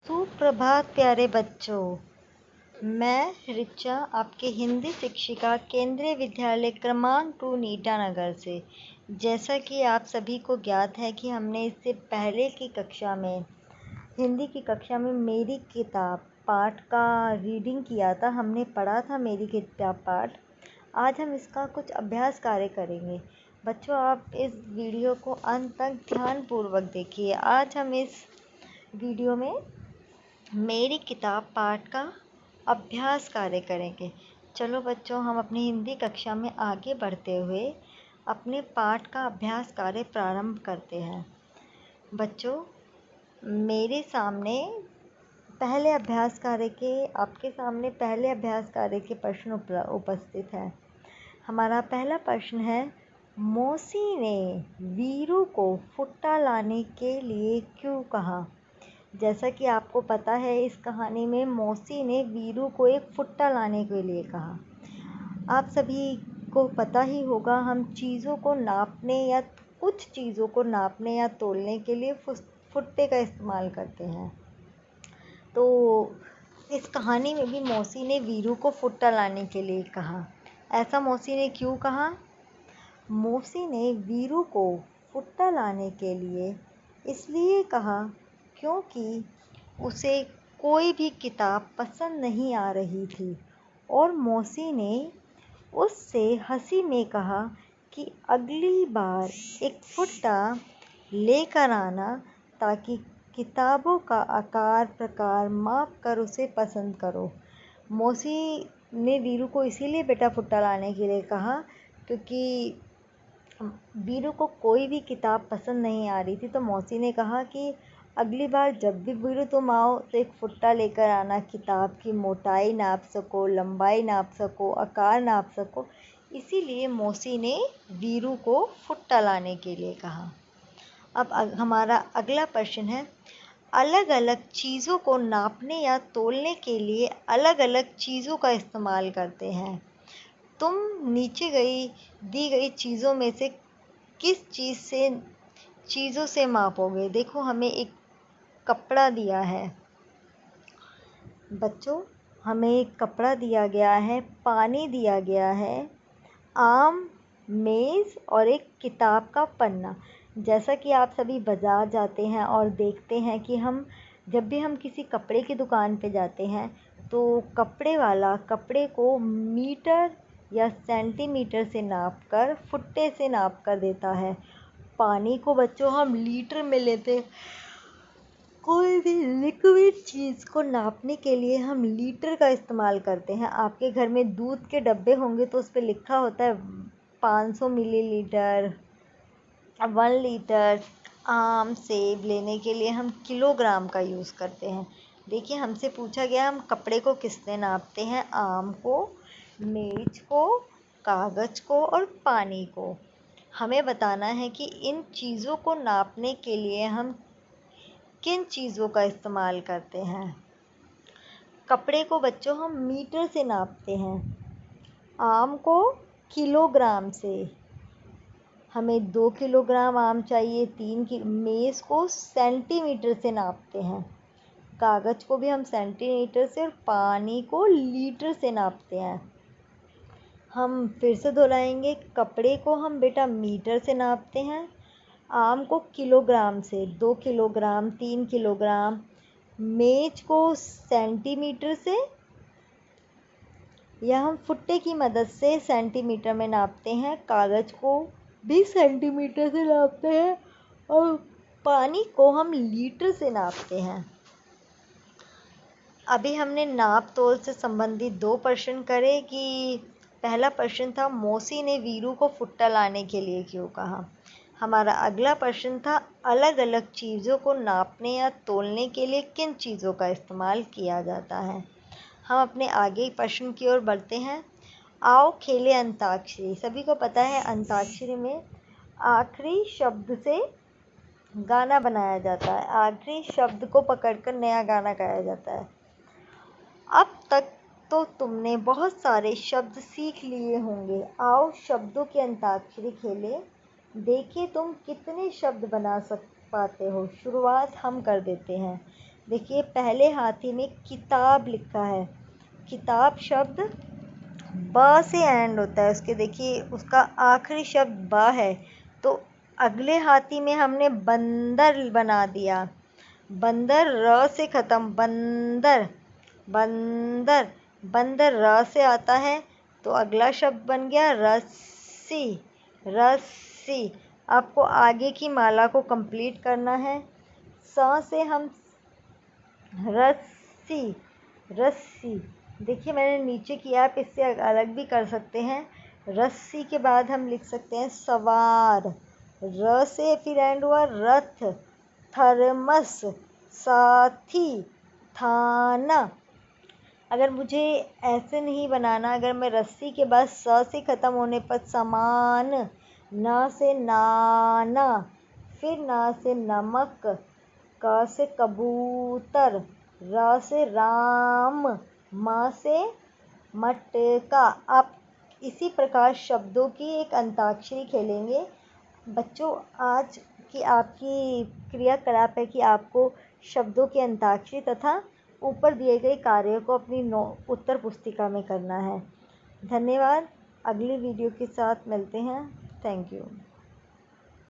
सुप्रभात प्यारे बच्चों। मैं रिचा आपके हिंदी शिक्षिका केंद्रीय विद्यालय क्रमांक 2 नीटानगर से। जैसा कि आप सभी को ज्ञात है कि हमने इससे पहले की कक्षा में हिंदी की कक्षा में मेरी किताब पाठ का रीडिंग किया था। हमने पढ़ा था मेरी किताब पाठ। आज हम इसका कुछ अभ्यास कार्य करेंगे। बच्चों, आप इस वीडियो को अंत तक ध्यानपूर्वक देखिए। आज हम इस वीडियो में मेरी किताब पाठ का अभ्यास कार्य करेंगे। चलो बच्चों, हम अपनी हिंदी कक्षा में आगे बढ़ते हुए अपने पाठ का अभ्यास कार्य प्रारंभ करते हैं। बच्चों, मेरे सामने आपके सामने पहले अभ्यास कार्य के प्रश्न उपस्थित हैं। हमारा पहला प्रश्न है, मौसी ने वीरू को फुट्टा लाने के लिए क्यों कहा? जैसा कि आपको पता है, इस कहानी में मौसी ने वीरू को एक फुट्टा लाने के लिए कहा। आप सभी को पता ही होगा, हम चीज़ों को नापने या कुछ चीज़ों को नापने या तोलने के लिए फुट्टे का इस्तेमाल करते हैं। तो इस कहानी में भी मौसी ने वीरू को फुट्टा लाने के लिए कहा। ऐसा मौसी ने क्यों कहा? मौसी ने वीरू को फुट्टा लाने के लिए इसलिए कहा क्योंकि उसे कोई भी किताब पसंद नहीं आ रही थी और मौसी ने उससे हंसी में कहा कि अगली बार एक फुट्टा लेकर आना ताकि किताबों का आकार प्रकार माप कर उसे पसंद करो। मौसी ने वीरू को इसीलिए बेटा फुट्टा लाने के लिए कहा क्योंकि वीरू को कोई भी किताब पसंद नहीं आ रही थी। तो मौसी ने कहा कि अगली बार जब भी वीरू तुम आओ तो एक फुट्टा लेकर आना, किताब की मोटाई नाप सको, लंबाई नाप सको, आकार नाप सको। इसीलिए मौसी ने वीरू को फुट्टा लाने के लिए कहा। अब हमारा अगला प्रश्न है, अलग अलग चीज़ों को नापने या तोलने के लिए अलग अलग चीज़ों का इस्तेमाल करते हैं। तुम नीचे दी गई चीज़ों में से किस चीज़ों से मापोगे? देखो, हमें एक कपड़ा दिया है। बच्चों, हमें एक कपड़ा दिया गया है, पानी दिया गया है, आम, मेज़ और एक किताब का पन्ना। जैसा कि आप सभी बाज़ार जाते हैं और देखते हैं कि जब भी हम किसी कपड़े की दुकान पे जाते हैं तो कपड़े वाला कपड़े को मीटर या सेंटीमीटर से नापकर फुट्टे से नाप कर देता है। पानी को बच्चों हम लीटर में लेते हैं। कोई भी लिक्विड चीज़ को नापने के लिए हम लीटर का इस्तेमाल करते हैं। आपके घर में दूध के डब्बे होंगे तो उस पर लिखा होता है 500 मिलीलीटर, 1 लीटर। आम, सेब लेने के लिए हम किलोग्राम का यूज़ करते हैं। देखिए, हमसे पूछा गया हम कपड़े को किससे नापते हैं? आम को, मेज को, कागज़ को और पानी को। हमें बताना है कि इन चीज़ों को नापने के लिए हम किन चीज़ों का इस्तेमाल करते हैं। कपड़े को बच्चों हम मीटर से नापते हैं, आम को किलोग्राम से। हमें 2 किलोग्राम आम चाहिए, 3 मेज़ को सेंटीमीटर से नापते हैं, कागज़ को भी हम सेंटीमीटर से और पानी को लीटर से नापते हैं। हम फिर से दोहराएंगे, कपड़े को हम बेटा मीटर से नापते हैं, आम को किलोग्राम से, 2 किलोग्राम, 3 किलोग्राम, मेज को सेंटीमीटर से या हम फुट्टे की मदद से सेंटीमीटर में नापते हैं, कागज़ को भी सेंटीमीटर से नापते हैं और पानी को हम लीटर से नापते हैं। अभी हमने नाप तोल से संबंधित 2 प्रश्न करे कि पहला प्रश्न था, मौसी ने वीरू को फुट्टा लाने के लिए क्यों कहा? हमारा अगला प्रश्न था, अलग अलग चीज़ों को नापने या तोलने के लिए किन चीज़ों का इस्तेमाल किया जाता है? हम अपने आगे प्रश्न की ओर बढ़ते हैं। आओ खेले अंताक्षरी। सभी को पता है, अंताक्षरी में आखिरी शब्द से गाना बनाया जाता है। आखिरी शब्द को पकड़कर नया गाना गाया जाता है। अब तक तो तुमने बहुत सारे शब्द सीख लिए होंगे। आओ शब्दों की अंताक्षरी खेलें। देखिए तुम कितने शब्द बना पाते हो। शुरुआत हम कर देते हैं। देखिए पहले हाथी में किताब लिखा है। किताब शब्द ब से एंड होता है उसके, देखिए उसका आखिरी शब्द ब है। तो अगले हाथी में हमने बंदर बना दिया। बंदर र से ख़त्म, बंदर बंदर बंदर र से आता है, तो अगला शब्द बन गया रस्सी। रस्सी। आपको आगे की माला को कंप्लीट करना है। स से हम रस्सी। रस्सी। देखिए मैंने नीचे किया, आप इससे अलग भी कर सकते हैं। रस्सी के बाद हम लिख सकते हैं सवार। र से फिर एंड हुआ रथ, थर्मस, साथी, थाना। अगर मुझे ऐसे नहीं बनाना, अगर मैं रस्सी के बाद स से ख़त्म होने पर समान, न से नाना, फिर न से नमक, क से कबूतर, र से राम, म से मटका। आप इसी प्रकार शब्दों की एक अंताक्षरी खेलेंगे। बच्चों, आज की आपकी क्रियाकलाप है कि आपको शब्दों की अंताक्षरी तथा ऊपर दिए गए कार्य को अपनी उत्तर पुस्तिका में करना है। धन्यवाद। अगली वीडियो के साथ मिलते हैं। Thank you.